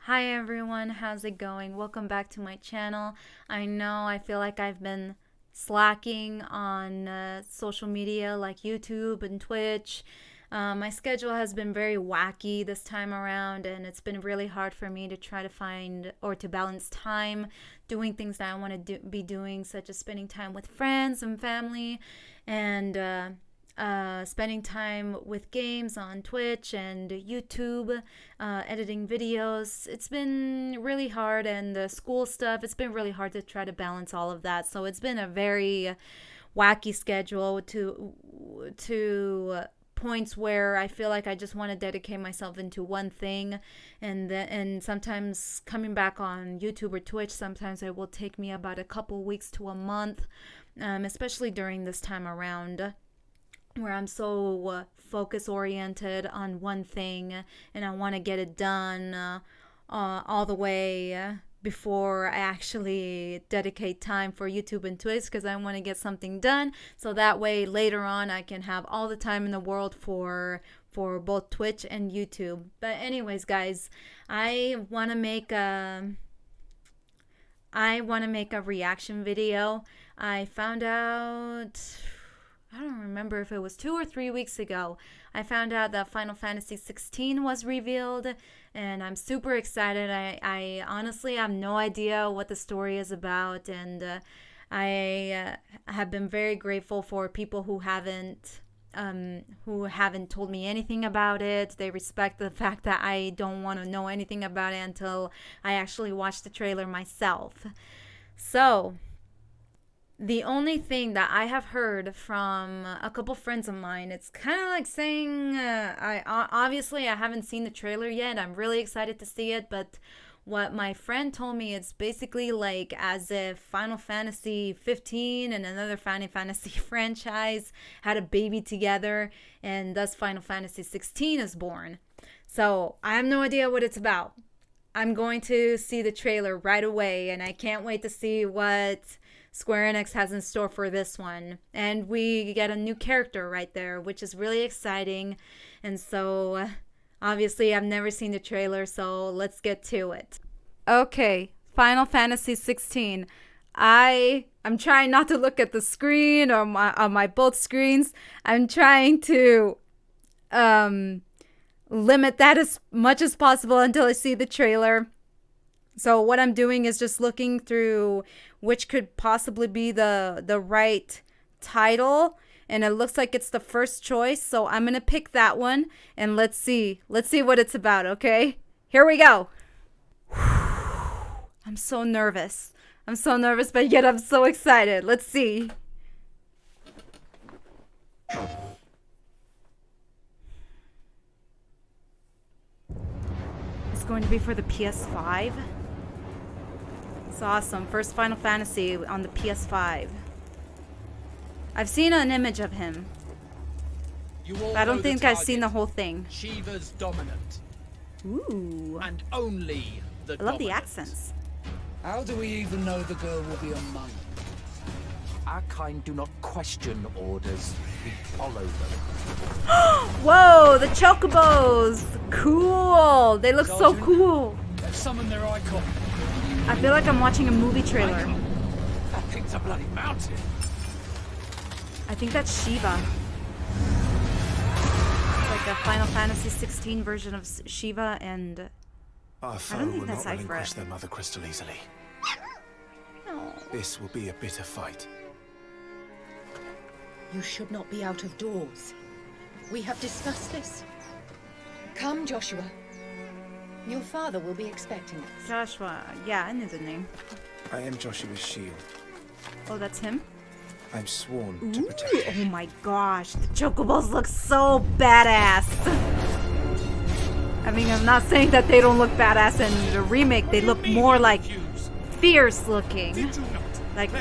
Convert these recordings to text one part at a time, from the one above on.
Hi everyone, how's it going? Welcome back to my channel. I know I feel like I've been slacking on social media like YouTube and Twitch. My schedule has been very wacky this time around, and it's been really hard for me to try to find or to balance time doing things that I want to be doing, such as spending time with friends and family, and spending time with games on Twitch and YouTube, editing videos. It's been really hard, and the school stuff, it's been really hard to try to balance all of that. So it's been a very wacky schedule to points where I feel like I just want to dedicate myself into one thing, and sometimes coming back on YouTube or Twitch, sometimes it will take me about a couple weeks to a month, especially during this time around, where I'm so focus oriented on one thing and I want to get it done all the way before I actually dedicate time for YouTube and Twitch, because I want to get something done so that way later on I can have all the time in the world for both Twitch and YouTube. But anyways, guys, I want to make a reaction video. I found out, I don't remember if it was 2 or 3 weeks ago, I found out that Final Fantasy XVI was revealed, and I'm super excited. I honestly have no idea what the story is about, and I have been very grateful for people who haven't told me anything about it. They respect the fact that I don't want to know anything about it until I actually watch the trailer myself. So the only thing that I have heard from a couple friends of mine, it's kind of like saying, obviously I haven't seen the trailer yet. I'm really excited to see it, but what my friend told me, it's basically like as if Final Fantasy 15 and another Final Fantasy franchise had a baby together, and thus Final Fantasy 16 is born. So I have no idea what it's about. I'm going to see the trailer right away, and I can't wait to see what Square Enix has in store for this one. And we get a new character right there, which is really exciting. And so obviously I've never seen the trailer, so let's get to it. Okay, Final Fantasy 16. I'm trying not to look at the screen or on my both screens. I'm trying to limit that as much as possible until I see the trailer. So what I'm doing is just looking through which could possibly be the right title, and it looks like it's the first choice, so I'm gonna pick that one, and let's see what it's about. Okay, here we go. I'm so nervous, but yet I'm so excited. Let's see. It's going to be for the PS5. It's awesome. First Final Fantasy on the PS5. I've seen an image of him, but I don't think I've seen the whole thing. Shiva's dominant. Ooh. And only the I love the dominant. accents. How do we even know the girl will be a monk? Our kind do not question orders. We follow them. Whoa, the chocobos! Cool! They look so cool. They've summoned their icon. I feel like I'm watching a movie trailer. That thing's a bloody mountain. I think that's Shiva. It's like a Final Fantasy 16 version of Shiva, and Our I foe don't think will that's not relinquish Ifrit. their mother crystal easily. No. This will be a bitter fight. You should not be out of doors. We have discussed this. Come, Joshua. Your father will be expecting us. Joshua. Yeah, I knew the name. I am Joshua's shield. Oh, that's him? I'm sworn to Ooh, protect you. oh my gosh, the chocobos look so badass. I mean, I'm not saying that they don't look badass in the remake. They look more like fierce looking. Like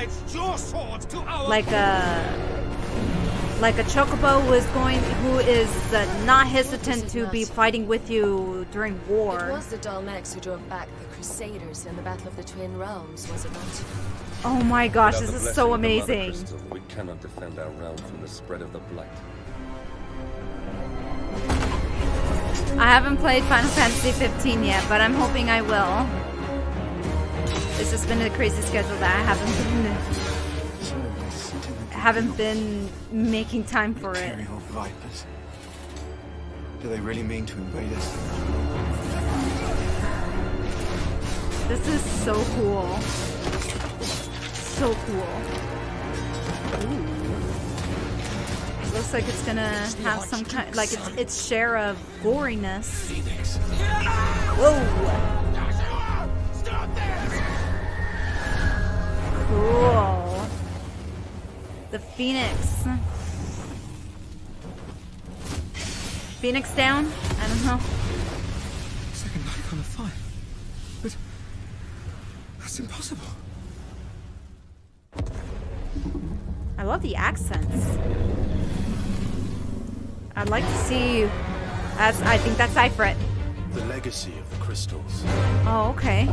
a chocobo who is not hesitant to be fighting with you during war. It was the Dalmex who drove back the Crusaders in the Battle of the Twin Realms, was it not? Oh my gosh, Without this the is so blessing of the Mother amazing. Crystal, we cannot defend our realm from the spread of the blight. I haven't played Final Fantasy 15 yet, but I'm hoping I will. It's just been a crazy schedule that I haven't been making time for it. Imperial Vipers. Do they really mean to invade us? This is so cool. So cool. Ooh. Looks like it's gonna have some kind, like its share of goriness. Phoenix. Whoa! Cool. The Phoenix. Phoenix down? I don't know. Second icon of fire. But that's impossible. I love the accents. I'd like to see. I think that's Ifrit. The legacy of the crystals. Oh, okay.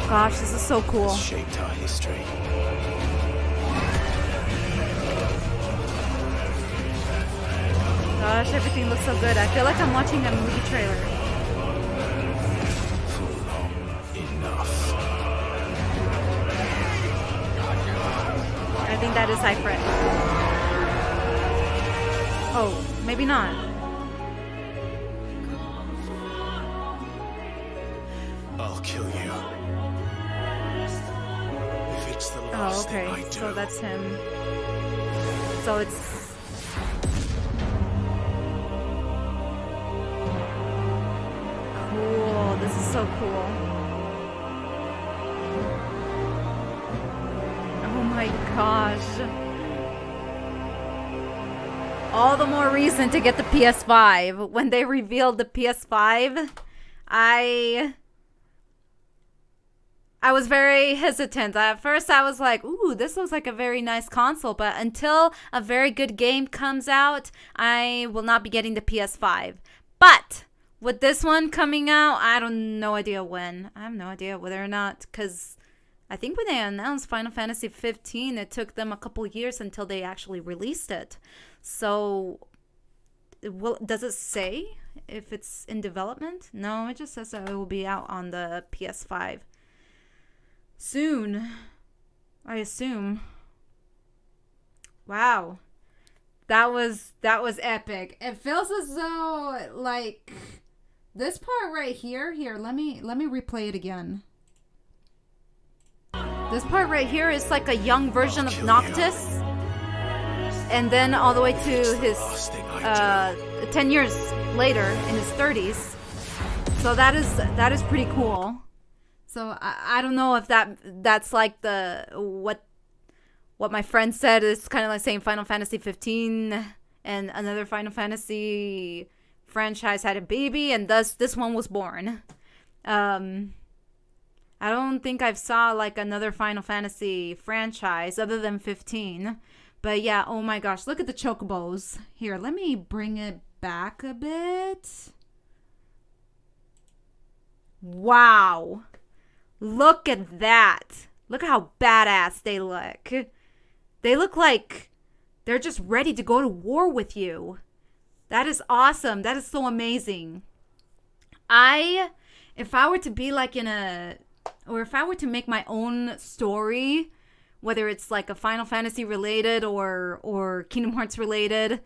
Gosh, this is so cool. Has shaped our history. Gosh, everything looks so good. I feel like I'm watching a movie trailer. Enough. I think that is Ifrit. Oh, maybe not. I'll kill you. If it's the Oh, last okay. thing I do. So that's him. So it's. Cool. This is so cool. Oh my gosh. All the more reason to get the PS5. When they revealed the PS5, I was very hesitant. At first, I was like, ooh, this looks like a very nice console. But until a very good game comes out, I will not be getting the PS5. But with this one coming out, I don't no idea when. I have no idea whether or not, because I think when they announced Final Fantasy 15, it took them a couple years until they actually released it. So, does it say if it's in development? No, it just says that it will be out on the PS5 soon, I assume. Wow, that was epic. It feels as though like this part right here. Here, let me replay it again. This part right here is like a young version of Noctis. And then all the way to his 10 years later in his 30s. So that is pretty cool. So I don't know if that's like the what my friend said is kind of like saying Final Fantasy 15 and another Final Fantasy franchise had a baby and thus this one was born. I don't think I've saw like another Final Fantasy franchise other than 15. But yeah, oh my gosh, look at the chocobos. Here, let me bring it back a bit. Wow. Look at that. Look at how badass they look. They look like they're just ready to go to war with you. That is awesome. That is so amazing. If I were to be like if I were to make my own story, whether it's like a Final Fantasy related or Kingdom Hearts related,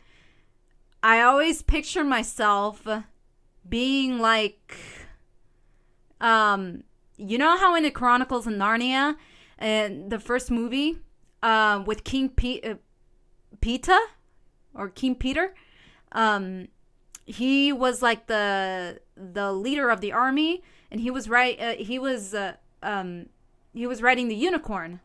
I always picture myself being like, you know how in the Chronicles of Narnia, the first movie, with King Pita or King Peter, he was like the leader of the army, and he was he was riding the unicorn.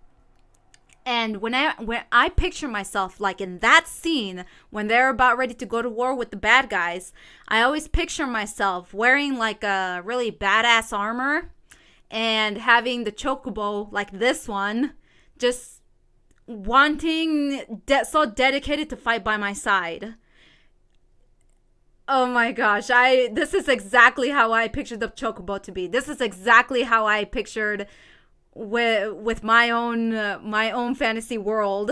And when I picture myself like in that scene when they're about ready to go to war with the bad guys, I always picture myself wearing like a really badass armor and having the chocobo like this one, just wanting so dedicated to fight by my side. Oh my gosh, this is exactly how I pictured the chocobo to be. This is exactly how I pictured with my own fantasy world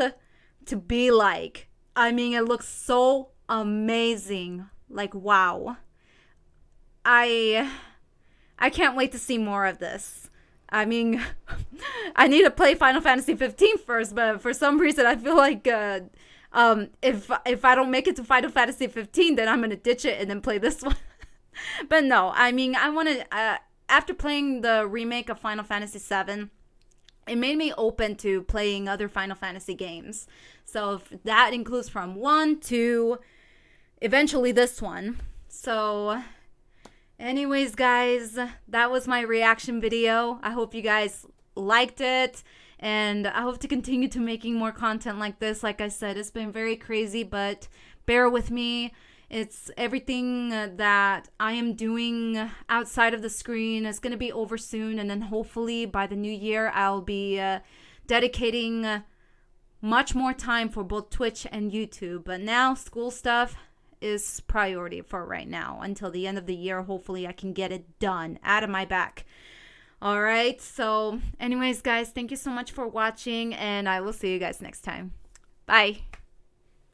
to be like. I mean, it looks so amazing. Like, wow. I can't wait to see more of this. I mean, I need to play Final Fantasy 15 first, but for some reason I feel like if I don't make it to Final Fantasy 15, then I'm gonna ditch it and then play this one. But no, I mean, I want to. After playing the remake of Final Fantasy 7, it made me open to playing other Final Fantasy games. So if that includes from 1 to eventually this one. So anyways, guys, that was my reaction video. I hope you guys liked it, and I hope to continue to making more content like this. Like I said, it's been very crazy, but bear with me. It's everything that I am doing outside of the screen is going to be over soon, and then hopefully by the new year I'll be dedicating much more time for both Twitch and YouTube. But now school stuff is priority for right now until the end of the year. Hopefully I can get it done out of my back. All right, so anyways, guys, thank you so much for watching, and I will see you guys next time. Bye.